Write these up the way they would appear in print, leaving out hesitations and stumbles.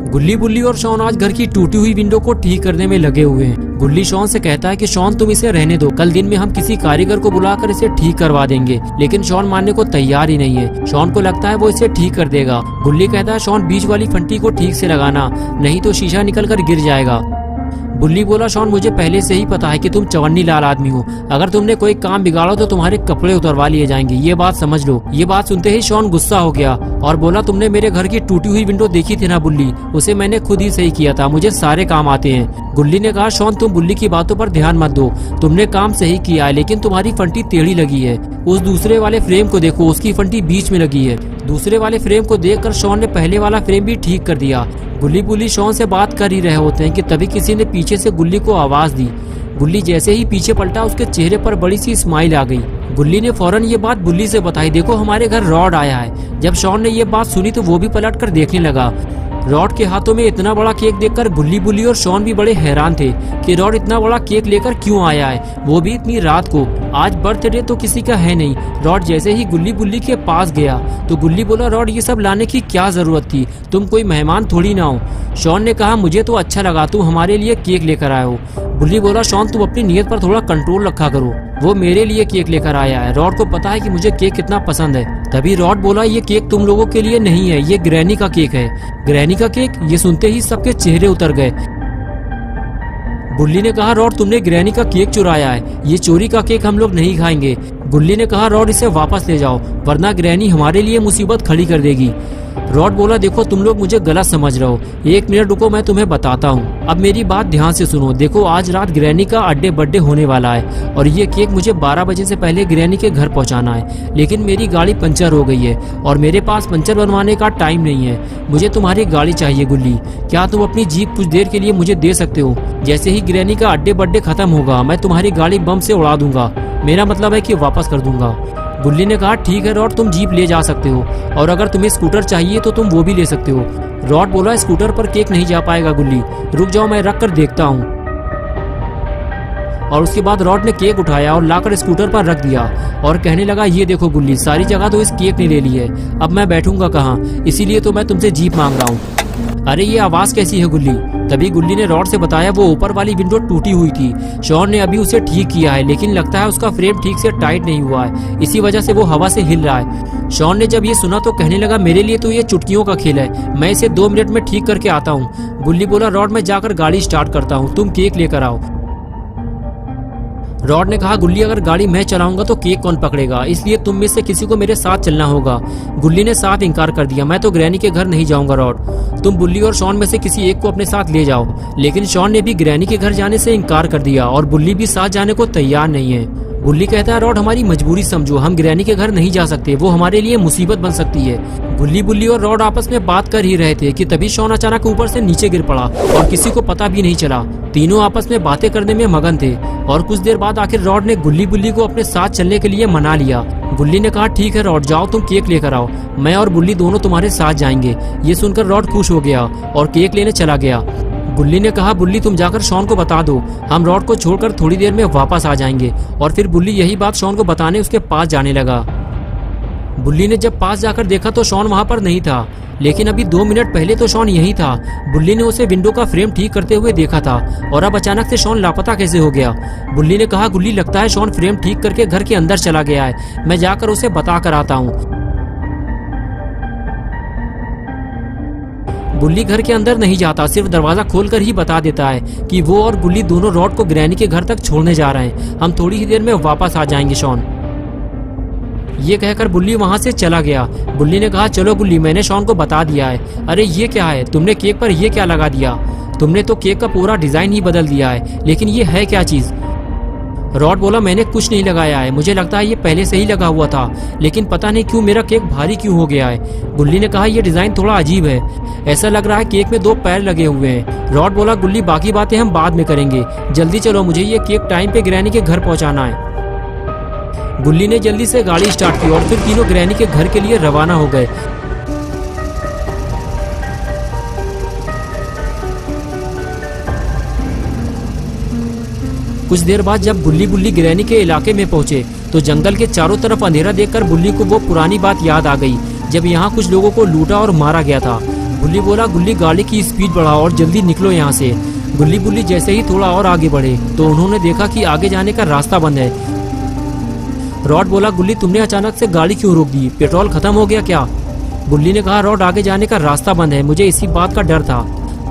गुल्ली, बुल्ली और शॉन आज घर की टूटी हुई विंडो को ठीक करने में लगे हुए हैं। गुल्ली शॉन से कहता है कि शॉन तुम इसे रहने दो, कल दिन में हम किसी कारीगर को बुलाकर इसे ठीक करवा देंगे। लेकिन शॉन मानने को तैयार ही नहीं है। शॉन को लगता है वो इसे ठीक कर देगा। गुल्ली कहता है शॉन बीच वाली फंटी को ठीक से लगाना, नहीं तो शीशा निकल कर गिर जाएगा। बुल्ली बोला शॉन मुझे पहले से ही पता है कि तुम चवन्नी लाल आदमी हो, अगर तुमने कोई काम बिगाड़ो तो तुम्हारे कपड़े उतरवा लिए जाएंगे, ये बात समझ लो। ये बात सुनते ही शॉन गुस्सा हो गया और बोला तुमने मेरे घर की टूटी हुई विंडो देखी थी ना बुल्ली, उसे मैंने खुद ही सही किया था, मुझे सारे काम आते हैं। गुल्ली ने कहा शॉन तुम बुल्ली की बातों पर ध्यान मत दो, तुमने काम सही किया है लेकिन तुम्हारी फंटी टेढ़ी लगी है। उस दूसरे वाले फ्रेम को देखो, उसकी फंटी बीच में लगी है। दूसरे वाले फ्रेम को देखकर शॉन ने पहले वाला फ्रेम भी ठीक कर दिया। गुल्ली बुल्ली शॉन से बात कर ही रहे होते हैं कि तभी किसी ने पीछे से गुल्ली को आवाज दी। गुल्ली जैसे ही पीछे पलटा उसके चेहरे पर बड़ी सी स्माइल आ गई। गुल्ली ने फौरन ये बात बुल्ली से बताई, देखो हमारे घर रॉड आया है। जब शॉन ने ये बात सुनी तो वो भी पलट कर देखने लगा। रॉड के हाथों में इतना बड़ा केक देखकर गुल्ली, बुल्ली और शॉन भी बड़े हैरान थे कि रॉड इतना बड़ा केक लेकर क्यों आया है, वो भी इतनी रात को। आज बर्थडे तो किसी का है नहीं। रॉड जैसे ही गुल्ली बुल्ली के पास गया तो गुल्ली बोला रॉड ये सब लाने की क्या जरूरत थी, तुम कोई मेहमान थोड़ी ना हो। शॉन ने कहा मुझे तो अच्छा लगा तुम हमारे लिए केक लेकर आए हो। गुल्ली बोला शॉन तुम अपनी नीयत पर थोड़ा कंट्रोल रखा करो, वो मेरे लिए केक लेकर आया है, रॉड को पता है कि मुझे केक कितना पसंद है। तभी रॉड बोला ये केक तुम लोगों के लिए नहीं है, ये ग्रैनी का केक है। ग्रैनी का केक? ये सुनते ही सबके चेहरे उतर गए। बुल्ली ने कहा रॉड तुमने ग्रैनी का केक चुराया है, ये चोरी का केक हम लोग नहीं खाएंगे। गुल्ली ने कहा रॉड इसे वापस ले जाओ वरना ग्रैनी हमारे लिए मुसीबत खड़ी कर देगी। रॉड बोला देखो तुम लोग मुझे गलत समझ रहे हो, एक मिनट रुको मैं तुम्हें बताता हूँ। अब मेरी बात ध्यान से सुनो, देखो आज रात ग्रैनी का बर्थडे होने वाला है और ये केक मुझे 12 बजे से पहले ग्रैनी के घर पहुँचाना है। लेकिन मेरी गाड़ी पंचर हो गई है और मेरे पास पंचर बनवाने का टाइम नहीं है। मुझे तुम्हारी गाड़ी चाहिए गुल्ली, क्या तुम अपनी जीप कुछ देर के लिए मुझे दे सकते हो? जैसे ही ग्रैनी का बर्थडे खत्म होगा मैं तुम्हारी गाड़ी बम से उड़ा दूंगा, मेरा मतलब है कि वापस कर दूंगा। गुल्ली ने कहा ठीक है रॉड तुम जीप ले जा सकते हो और अगर तुम्हें स्कूटर चाहिए तो तुम वो भी ले सकते हो। रॉड बोला स्कूटर पर केक नहीं जा पाएगा गुल्ली, रुक जाओ मैं रख कर देखता हूँ। और उसके बाद रॉड ने केक उठाया और लाकर स्कूटर पर रख दिया और कहने लगा ये देखो गुल्ली सारी जगह तो इस केक ने ले ली है, अब मैं बैठूंगा कहाँ, इसीलिए तो मैं तुमसे जीप मांग रहा हूँ। अरे ये आवाज कैसी है गुल्ली? तभी गुल्ली ने रॉड से बताया वो ऊपर वाली विंडो टूटी हुई थी, शॉन ने अभी उसे ठीक किया है लेकिन लगता है उसका फ्रेम ठीक से टाइट नहीं हुआ है, इसी वजह से वो हवा से हिल रहा है। शॉन ने जब ये सुना तो कहने लगा मेरे लिए तो ये चुटकियों का खेल है, मैं इसे 2 मिनट में ठीक करके आता हूँ। गुल्ली बोला रॉड मैं जाकर गाड़ी स्टार्ट करता हूँ, तुम केक लेकर आओ। रॉड ने कहा गुल्ली अगर गाड़ी मैं चलाऊंगा तो केक कौन पकड़ेगा, इसलिए तुम में से किसी को मेरे साथ चलना होगा। गुल्ली ने साफ इनकार कर दिया, मैं तो ग्रैनी के घर नहीं जाऊंगा रॉड, तुम बुल्ली और शॉन में से किसी एक को अपने साथ ले जाओ। लेकिन शॉन ने भी ग्रैनी के घर जाने से इनकार कर दिया और बुल्ली भी साथ जाने को तैयार नहीं है। बुल्ली कहता है रॉड हमारी मजबूरी समझो, हम ग्रैनी के घर नहीं जा सकते, वो हमारे लिए मुसीबत बन सकती है। गुल्ली, बुल्ली और रॉड आपस में बात कर ही रहे थे कि तभी शॉन अचानक ऊपर से नीचे गिर पड़ा और किसी को पता भी नहीं चला। तीनों आपस में बातें करने में मगन थे और कुछ देर बाद आखिर रॉड ने गुल्ली, बुल्ली को अपने साथ चलने के लिए मना लिया। गुल्ली ने कहा ठीक है रॉड जाओ तुम केक लेकर आओ, मैं और बुल्ली दोनों तुम्हारे साथ जाएंगे। ये सुनकर रॉड खुश हो गया और केक लेने चला गया। गुल्ली ने कहा बुल्ली तुम जाकर शॉन को बता दो, हम रॉड को छोड़कर थोड़ी देर में वापस आ जाएंगे। और फिर बुल्ली यही बात शॉन को बताने उसके पास जाने लगा। बुल्ली ने जब पास जाकर देखा तो शॉन वहां पर नहीं था, लेकिन अभी 2 मिनट पहले तो शॉन यही था। बुल्ली ने उसे विंडो का फ्रेम ठीक करते हुए देखा था और अब अचानक से शॉन लापता कैसे हो गया। बुल्ली ने कहा गुल्ली लगता है शॉन फ्रेम ठीक करके घर के अंदर चला गया है, मैं जाकर उसे बता कर आता हूँ। बुल्ली घर के अंदर नहीं जाता, सिर्फ दरवाजा खोलकर ही बता देता है कि वो और गुल्ली दोनों रॉड को ग्रैनी के घर तक छोड़ने जा रहे हैं, हम थोड़ी ही देर में वापस आ जाएंगे शॉन। ये कहकर बुल्ली वहां से चला गया। बुल्ली ने कहा चलो गुल्ली मैंने शॉन को बता दिया है। अरे ये क्या है, तुमने केक पर ये क्या लगा दिया? तुमने तो केक का पूरा डिजाइन ही बदल दिया है, लेकिन ये है क्या चीज? रॉड बोला मैंने कुछ नहीं लगाया है, मुझे लगता है ये पहले से ही लगा हुआ था, लेकिन पता नहीं क्यों मेरा केक भारी क्यों हो गया है। गुल्ली ने कहा ये डिजाइन थोड़ा अजीब है, ऐसा लग रहा है केक में 2 पैर लगे हुए हैं। रॉड बोला गुल्ली बाकी बातें हम बाद में करेंगे, जल्दी चलो मुझे ये केक टाइम पे ग्रैनी के घर पहुंचाना है। गुल्ली ने जल्दी से गाड़ी स्टार्ट की और फिर तीनों ग्रैनी के घर के लिए रवाना हो गए। कुछ देर बाद जब गुल्ली, बुल्ली ग्रैनी के इलाके में पहुंचे तो जंगल के चारों तरफ अंधेरा देखकर बुल्ली को वो पुरानी बात याद आ गई जब यहाँ कुछ लोगों को लूटा और मारा गया था। गुल्ली बोला, गुल्ली गाड़ी की स्पीड बढ़ाओ और जल्दी निकलो यहाँ से। गुल्ली बुल्ली जैसे ही थोड़ा और आगे बढ़े तो उन्होंने देखा कि आगे जाने का रास्ता बंद है। रॉड बोला, गुल्ली तुमने अचानक से गाड़ी क्यों रोक दी, पेट्रोल खत्म हो गया क्या? गुल्ली ने कहा, रॉड आगे जाने का रास्ता बंद है, मुझे इसी बात का डर था।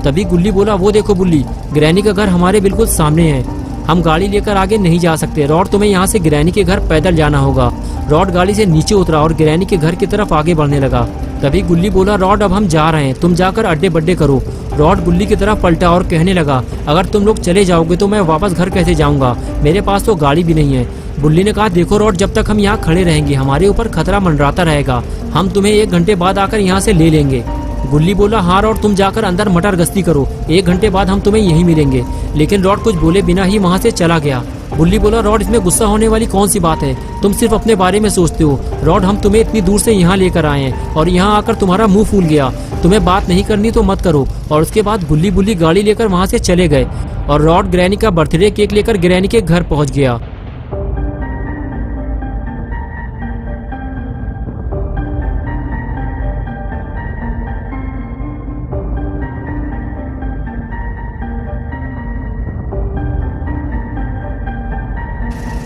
तभी गुल्ली बोला, वो देखो बुल्ली, ग्रैनी का घर हमारे बिल्कुल सामने है, हम गाड़ी लेकर आगे नहीं जा सकते। रॉड तुम्हें यहाँ से ग्रैनी के घर पैदल जाना होगा। रॉड गाड़ी से नीचे उतरा और ग्रैनी के घर की तरफ आगे बढ़ने लगा। तभी गुल्ली बोला, रॉड अब हम जा रहे हैं, तुम जाकर अड्डे बड्डे करो। रॉड गुल्ली की तरफ पलटा और कहने लगा, अगर तुम लोग चले जाओगे तो मैं वापस घर कैसे जाऊंगा, मेरे पास तो गाड़ी भी नहीं है। बुल्ली ने कहा, देखो रॉड, जब तक हम यहाँ खड़े रहेंगे हमारे ऊपर खतरा मंडराता रहेगा, हम तुम्हें 1 घंटे बाद आकर यहाँ से ले लेंगे। गुल्ली बोला, हाँ रॉड, तुम जाकर अंदर मटर गश्ती करो, 1 घंटे बाद हम तुम्हें यहीं मिलेंगे। लेकिन रॉड कुछ बोले बिना ही वहाँ से चला गया। गुल्ली बोला, रॉड इसमें गुस्सा होने वाली कौन सी बात है, तुम सिर्फ अपने बारे में सोचते हो। रॉड हम तुम्हें इतनी दूर से यहाँ लेकर आए हैं और यहाँ आकर तुम्हारा मुंह फूल गया, तुम्हें बात नहीं करनी तो मत करो। और उसके बाद गुल्ली बुल्ली गाड़ी लेकर वहाँ से चले गए और रॉड ग्रैनी का बर्थडे केक लेकर ग्रैनी के घर पहुँच गया।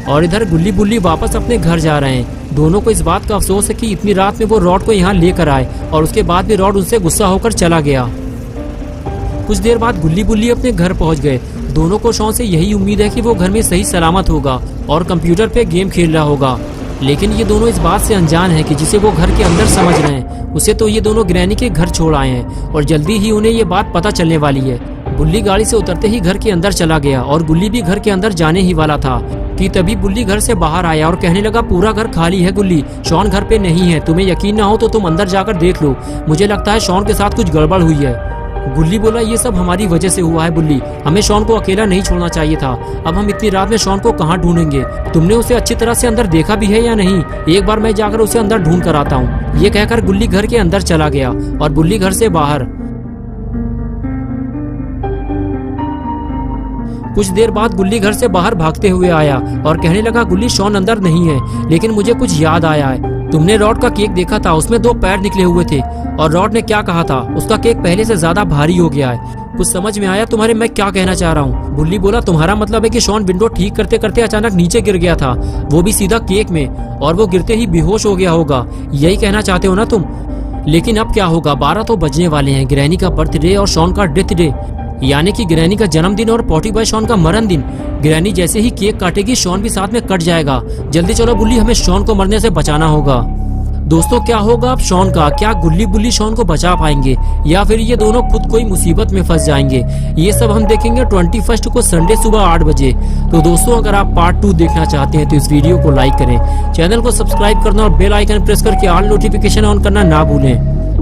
और इधर गुल्ली बुल्ली वापस अपने घर जा रहे हैं। दोनों को इस बात का अफसोस है कि इतनी रात में वो रॉड को यहाँ लेकर आए और उसके बाद भी रॉड उनसे गुस्सा होकर चला गया। कुछ देर बाद गुल्ली बुल्ली अपने घर पहुँच गए। दोनों को शॉन से यही उम्मीद है कि वो घर में सही सलामत होगा और कंप्यूटर पे गेम खेल रहा होगा। लेकिन ये दोनों इस बात से अनजान है कि जिसे वो घर के अंदर समझ रहे हैं उसे तो ये दोनों ग्रैनी के घर छोड़ आए हैं और जल्दी ही उन्हें ये बात पता चलने वाली है। बुल्ली गाड़ी से उतरते ही घर के अंदर चला गया और गुल्ली भी घर के अंदर जाने ही वाला था कि तभी बुल्ली घर से बाहर आया और कहने लगा, पूरा घर खाली है गुल्ली, शॉन घर पे नहीं है, तुम्हें यकीन ना हो तो तुम अंदर जाकर देख लो, मुझे लगता है शॉन के साथ कुछ गड़बड़ हुई है। गुल्ली बोला, ये सब हमारी वजह से हुआ है बुल्ली, हमें शॉन को अकेला नहीं छोड़ना चाहिए था, अब हम इतनी रात में शॉन को कहाँ ढूंढेंगे, तुमने उसे अच्छी तरह से अंदर देखा भी है या नहीं, एक बार मैं जाकर उसे अंदर ढूंढ कर आता हूँ। ये कहकर गुल्ली घर के अंदर चला गया और बुल्ली घर से बाहर। कुछ देर बाद गुल्ली घर से बाहर भागते हुए आया और कहने लगा, गुल्ली शॉन अंदर नहीं है, लेकिन मुझे कुछ याद आया है, तुमने रॉड का केक देखा था, उसमें 2 पैर निकले हुए थे और रॉड ने क्या कहा था, उसका केक पहले से ज्यादा भारी हो गया है। कुछ समझ में आया तुम्हारे मैं क्या कहना चाह रहा हूँ? बुल्ली बोला, तुम्हारा मतलब है कि शॉन विंडो ठीक करते करते अचानक नीचे गिर गया था, वो भी सीधा केक में, और वो गिरते ही बेहोश हो गया होगा, यही कहना चाहते हो ना तुम? लेकिन अब क्या होगा, 12 तो बजने वाले हैं, ग्रैनी का बर्थडे और शॉन का डेथ डे, यानी कि ग्रैनी का जन्मदिन और पॉटी बॉय शॉन का मरण दिन। ग्रैनी जैसे ही केक काटेगी शॉन भी साथ में कट जाएगा। जल्दी चलो बुल्ली, हमें शॉन को मरने से बचाना होगा। दोस्तों क्या होगा अब शॉन का, क्या गुल्ली बुल्ली शॉन को बचा पाएंगे या फिर ये दोनों खुद कोई मुसीबत में फंस जाएंगे? ये सब हम देखेंगे 21 को संडे सुबह 8 बजे। तो दोस्तों अगर आप पार्ट 2 देखना चाहते हैं तो इस वीडियो को लाइक करें, चैनल को सब्सक्राइब करना और बेल आइकन प्रेस करके ऑल नोटिफिकेशन ऑन करना ना भूलें।